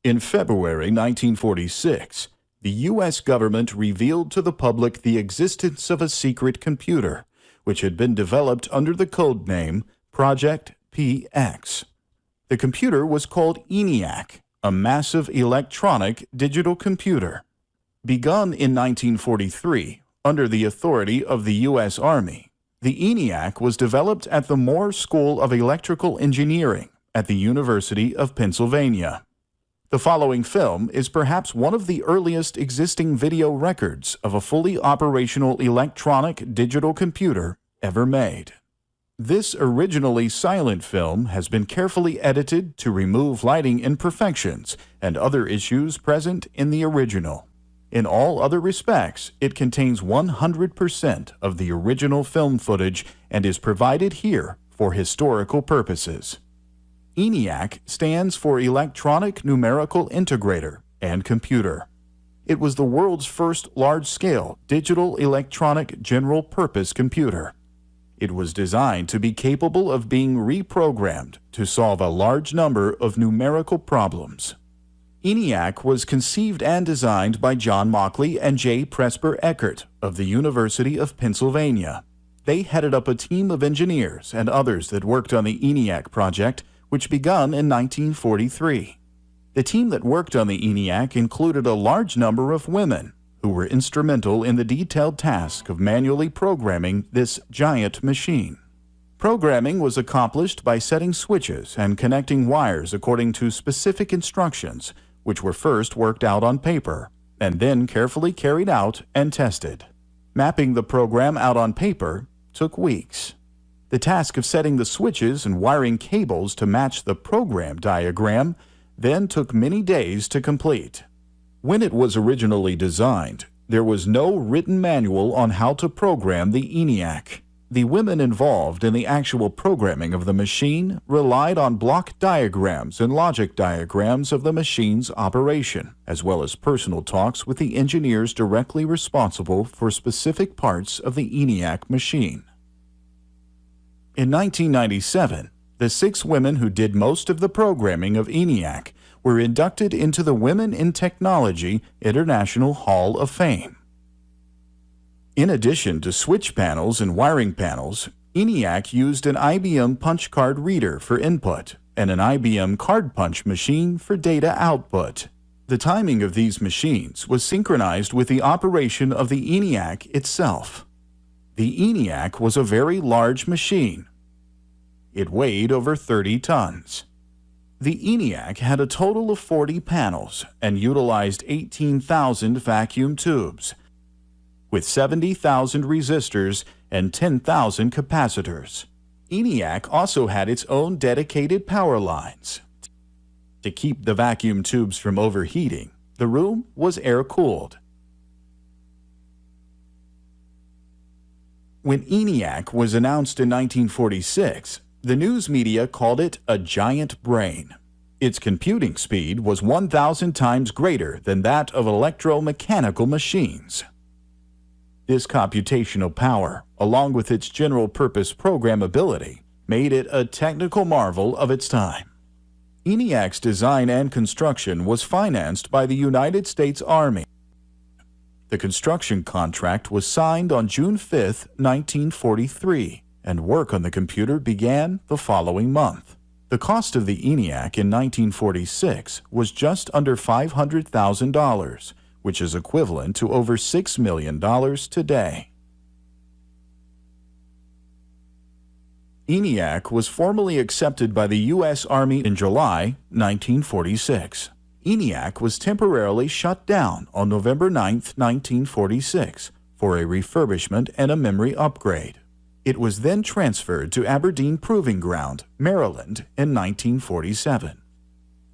In February 1946, the U.S. government revealed to the public the existence of a secret computer, which had been developed under the code name Project PX. The computer was called ENIAC, a massive electronic digital computer. Begun in 1943, under the authority of the U.S. Army, the ENIAC was developed at the Moore School of Electrical Engineering at the University of Pennsylvania. The following film is perhaps one of the earliest existing video records of a fully operational electronic digital computer ever made. This originally silent film has been carefully edited to remove lighting imperfections and other issues present in the original. In all other respects, it contains 100% of the original film footage and is provided here for historical purposes. ENIAC stands for Electronic Numerical Integrator and Computer. It was the world's first large-scale digital electronic general-purpose computer. It was designed to be capable of being reprogrammed to solve a large number of numerical problems. ENIAC was conceived and designed by John Mauchly and J. Presper Eckert of the University of Pennsylvania. They headed up a team of engineers and others that worked on the ENIAC project, which begun in 1943. The team that worked on the ENIAC included a large number of women who were instrumental in the detailed task of manually programming this giant machine. Programming was accomplished by setting switches and connecting wires according to specific instructions, which were first worked out on paper and then carefully carried out and tested. Mapping the program out on paper took weeks. The task of setting the switches and wiring cables to match the program diagram then took many days to complete. When it was originally designed, there was no written manual on how to program the ENIAC. The women involved in the actual programming of the machine relied on block diagrams and logic diagrams of the machine's operation, as well as personal talks with the engineers directly responsible for specific parts of the ENIAC machine. In 1997, the 6 women who did most of the programming of ENIAC were inducted into the Women in Technology International Hall of Fame. In addition to switch panels and wiring panels, ENIAC used an IBM punch card reader for input and an IBM card punch machine for data output. The timing of these machines was synchronized with the operation of the ENIAC itself. The ENIAC was a very large machine. It weighed over 30 tons. The ENIAC had a total of 40 panels and utilized 18,000 vacuum tubes, with 70,000 resistors and 10,000 capacitors. ENIAC also had its own dedicated power lines. To keep the vacuum tubes from overheating, the room was air-cooled. When ENIAC was announced in 1946, the news media called it a giant brain. Its computing speed was 1,000 times greater than that of electromechanical machines. This computational power, along with its general-purpose programmability, made it a technical marvel of its time. ENIAC's design and construction was financed by the United States Army. The construction contract was signed on June 5, 1943, and work on the computer began the following month. The cost of the ENIAC in 1946 was just under $500,000, which is equivalent to over $6 million today. ENIAC was formally accepted by the U.S. Army in July 1946. ENIAC was temporarily shut down on November 9, 1946, for a refurbishment and a memory upgrade. It was then transferred to Aberdeen Proving Ground, Maryland, in 1947.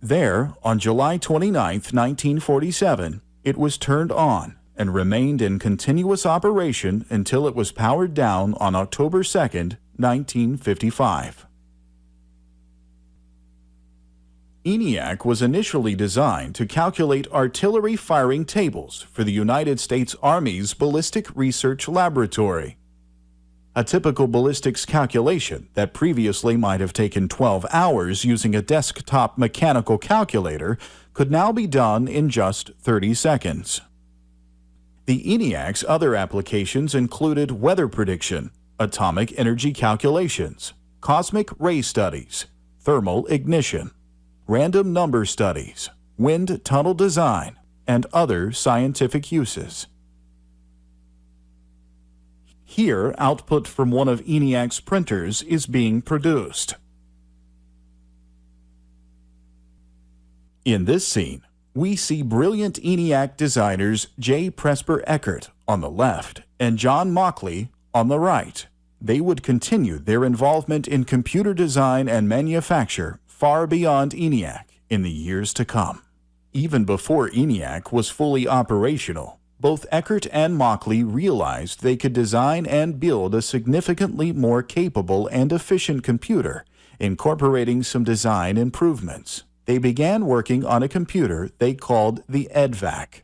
There, on July 29, 1947, it was turned on and remained in continuous operation until it was powered down on October 2, 1955. ENIAC was initially designed to calculate artillery firing tables for the United States Army's Ballistic Research Laboratory. A typical ballistics calculation that previously might have taken 12 hours using a desktop mechanical calculator could now be done in just 30 seconds. The ENIAC's other applications included weather prediction, atomic energy calculations, cosmic ray studies, thermal ignition, random number studies, wind tunnel design, and other scientific uses. Here, output from one of ENIAC's printers is being produced. In this scene, we see brilliant ENIAC designers J. Presper Eckert on the left and John Mauchly on the right. They would continue their involvement in computer design and manufacture far beyond ENIAC in the years to come. Even before ENIAC was fully operational, both Eckert and Mauchly realized they could design and build a significantly more capable and efficient computer, incorporating some design improvements. They began working on a computer they called the EDVAC.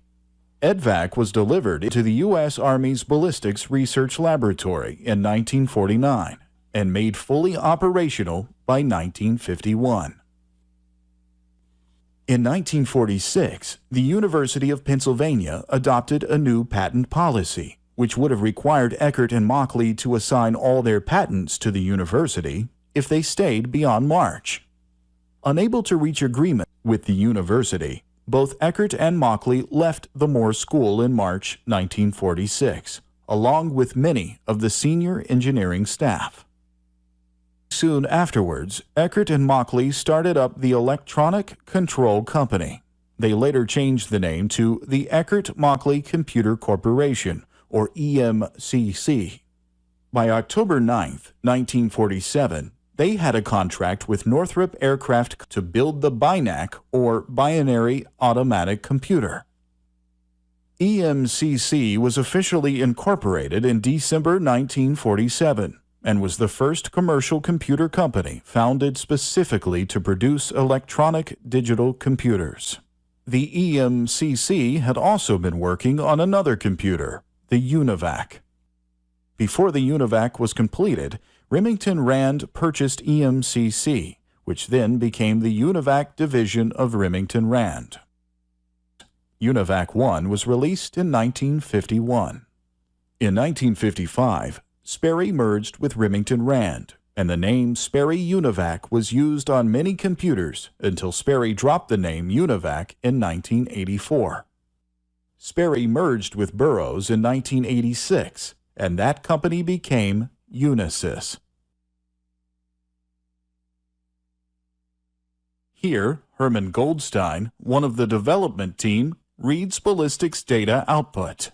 EDVAC was delivered to the U.S. Army's Ballistics Research Laboratory in 1949 and made fully operational by 1951. In 1946, the University of Pennsylvania adopted a new patent policy, which would have required Eckert and Mauchly to assign all their patents to the university if they stayed beyond March. Unable to reach agreement with the university, both Eckert and Mauchly left the Moore School in March 1946, along with many of the senior engineering staff. Soon afterwards, Eckert and Mauchly started up the Electronic Control Company. They later changed the name to the Eckert-Mauchly Computer Corporation, or EMCC. By October 9, 1947, they had a contract with Northrop Aircraft to build the BINAC, or Binary Automatic Computer. EMCC was officially incorporated in December 1947. And was the first commercial computer company founded specifically to produce electronic digital computers. The EMCC had also been working on another computer, the UNIVAC. Before the UNIVAC was completed, Remington Rand purchased EMCC, which then became the UNIVAC division of Remington Rand. UNIVAC 1 was released in 1951. In 1955, Sperry merged with Remington Rand, and the name Sperry UNIVAC was used on many computers until Sperry dropped the name UNIVAC in 1984. Sperry merged with Burroughs in 1986, and that company became Unisys. Here, Herman Goldstein, one of the development team, reads ballistics data output.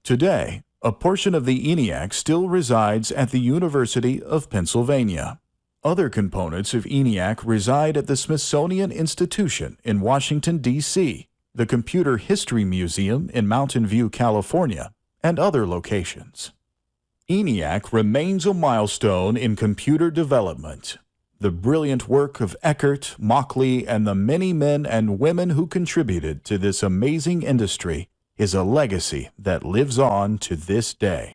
Today, a portion of the ENIAC still resides at the University of Pennsylvania. Other components of ENIAC reside at the Smithsonian Institution in Washington, D.C., the Computer History Museum in Mountain View, California, and other locations. ENIAC remains a milestone in computer development. The brilliant work of Eckert, Mauchly, and the many men and women who contributed to this amazing industry is a legacy that lives on to this day.